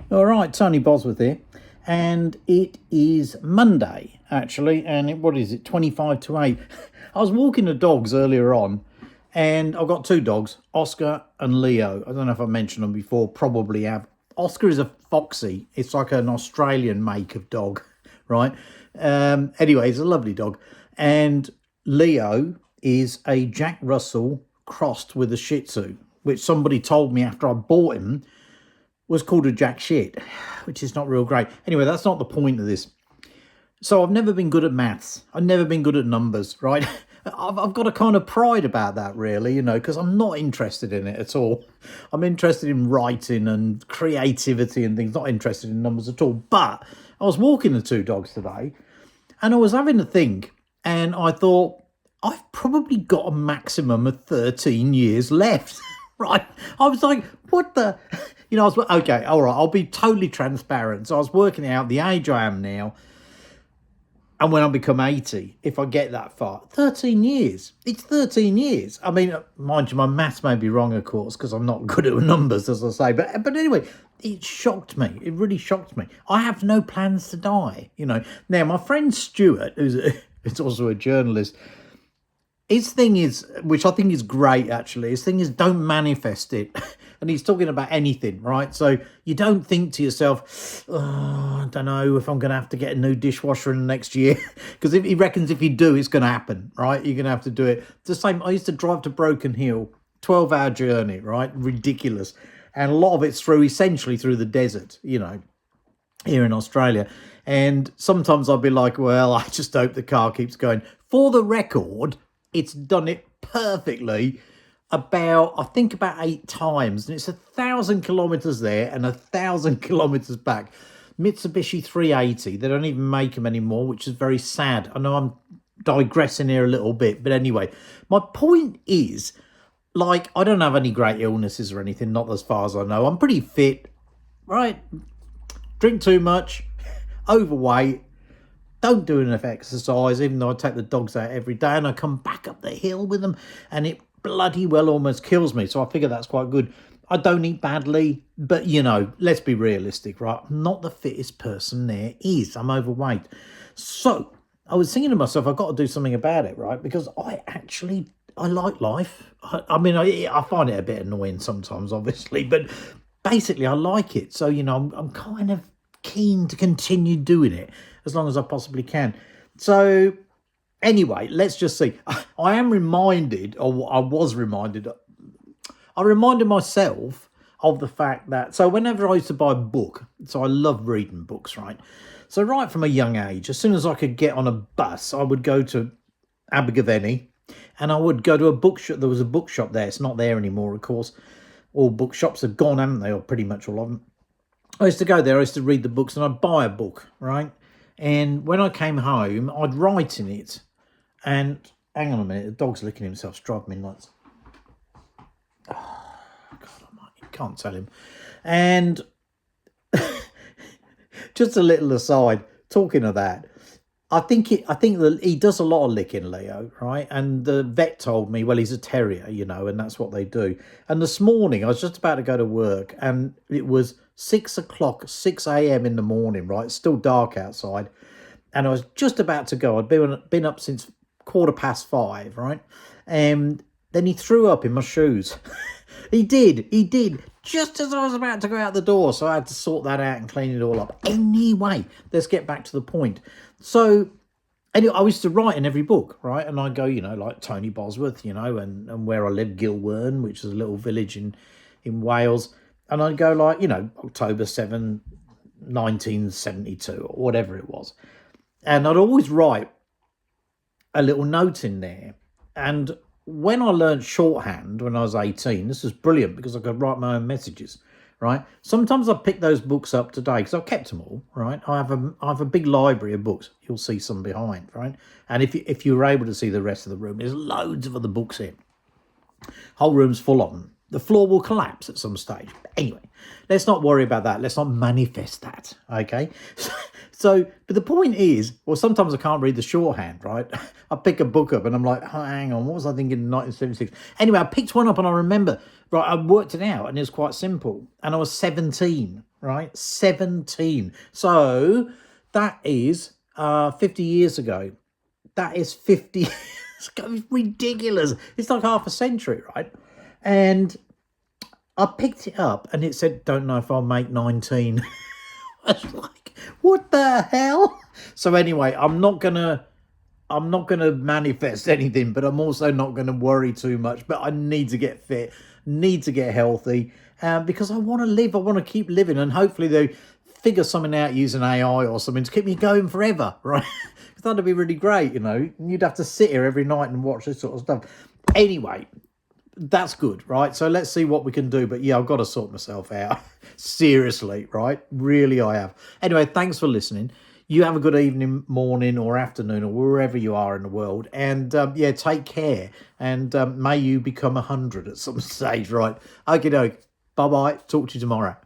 All right, Tony Bosworth here, and it is Monday actually, and what is it? 25 to 8. I was walking the dogs earlier on, and I've got two dogs, Oscar and Leo. I don't know if I mentioned them before. Probably have. Oscar is a foxy. It's like an Australian make of dog, right? Anyway, he's a lovely dog, and Leo is a Jack Russell crossed with a Shih Tzu, which somebody told me after I bought him was called a jack shit, which is not real great. Anyway, that's not the point of this. So I've never been good at maths. I've never been good at numbers, right? I've got a kind of pride about that, really, because I'm not interested in it at all. I'm interested in writing and creativity and things, not interested in numbers at all. But I was walking the two dogs today and I was having to think, and I thought, I've probably got a maximum of 13 years left, right? I was like, what the... I was, okay, all right, I'll be totally transparent. So I was working out the age I am now and when I become 80, if I get that far. 13 years. It's 13 years. I mean, mind you, my maths may be wrong, of course, because I'm not good at numbers, as I say. But anyway, it shocked me. It really shocked me. I have no plans to die, Now, my friend Stuart, who's also a journalist, his thing is, which I think is great actually, his thing is don't manifest it. And he's talking about anything, right? So you don't think to yourself, oh, I don't know if I'm going to have to get a new dishwasher in the next year. Because he reckons if you do, it's going to happen, right? You're going to have to do it. It's the same, I used to drive to Broken Hill, 12-hour journey, right? Ridiculous. And a lot of it's essentially through the desert, here in Australia. And sometimes I'll be like, well, I just hope the car keeps going. For the record, it's done it perfectly about 8 times, and it's 1,000 kilometers there and 1,000 kilometers back. Mitsubishi 380, they don't even make them anymore, which is very sad. I know I'm digressing here a little bit, but anyway, my point is, I don't have any great illnesses or anything, not as far as I know. I'm pretty fit, right? Drink too much, overweight, don't do enough exercise, even though I take the dogs out every day and I come back up the hill with them and it bloody well almost kills me. So I figure that's quite good. I don't eat badly, but let's be realistic, right? I'm not the fittest person there is. I'm overweight. So I was thinking to myself, I've got to do something about it, right? Because I like life. I find it a bit annoying sometimes, obviously, but basically I like it. So, I'm kind of keen to continue doing it as long as I possibly can. So anyway, let's just see. I am reminded, or I was reminded, I reminded myself of the fact that, so whenever I used to buy a book, so I love reading books, right? So right from a young age, as soon as I could get on a bus, I would go to Abergavenny and I would go to a bookshop. There was a bookshop there. It's not there anymore, of course. All bookshops have gone, haven't they? Or pretty much all of them. I used to go there. I used to read the books and I'd buy a book, right? And when I came home, I'd write in it. And hang on a minute, the dog's licking himself, it's driving me nuts. Oh, God almighty, can't tell him. And just a little aside, talking of that, I think that he does a lot of licking, Leo, right? And the vet told me, well, he's a terrier, and that's what they do. And this morning, I was just about to go to work, and it was 6 o'clock, 6 a.m. in the morning, right? It's still dark outside. And I was just about to go. I'd been up since 5:15, right? And then he threw up in my shoes. He did. Just as I was about to go out the door. So I had to sort that out and clean it all up. Anyway, let's get back to the point. So anyway, I used to write in every book, right? And I'd go, like Tony Bosworth, and where I live, Gilwern, which is a little village in Wales. And I'd go like, October 7, 1972 or whatever it was. And I'd always write a little note in there. And when I learned shorthand when I was 18, this was brilliant because I could write my own messages, right? Sometimes I pick those books up today because I've kept them all, right? I have a big library of books. You'll see some behind, right? And if you were able to see the rest of the room, there's loads of other books here. Whole room's full of them. The floor will collapse at some stage. Anyway, let's not worry about that. Let's not manifest that, okay? So, but the point is, well, sometimes I can't read the shorthand, right? I pick a book up and I'm like, oh, hang on, what was I thinking in 1976? Anyway, I picked one up and I remember, right, I worked it out and it was quite simple. And I was 17, right? 17. So that is 50 years ago. That is 50. It's ridiculous. It's like half a century, right? And I picked it up and it said, don't know if I'll make 19. I was like, what the hell? So anyway, I'm not gonna manifest anything, but I'm also not gonna worry too much. But I need to get fit, need to get healthy, because I want to live. I want to keep living, and hopefully they figure something out using AI or something to keep me going forever, right? Because that'd be really great, you know. You'd have to sit here every night and watch this sort of stuff. Anyway, that's good, right? So let's see what we can do. But yeah, I've got to sort myself out. Seriously, right? Really, I have. Anyway, thanks for listening. You have a good evening, morning, or afternoon, or wherever you are in the world. And yeah, take care. And may you become 100 at some stage, right? Okay, doke. Bye bye. Talk to you tomorrow.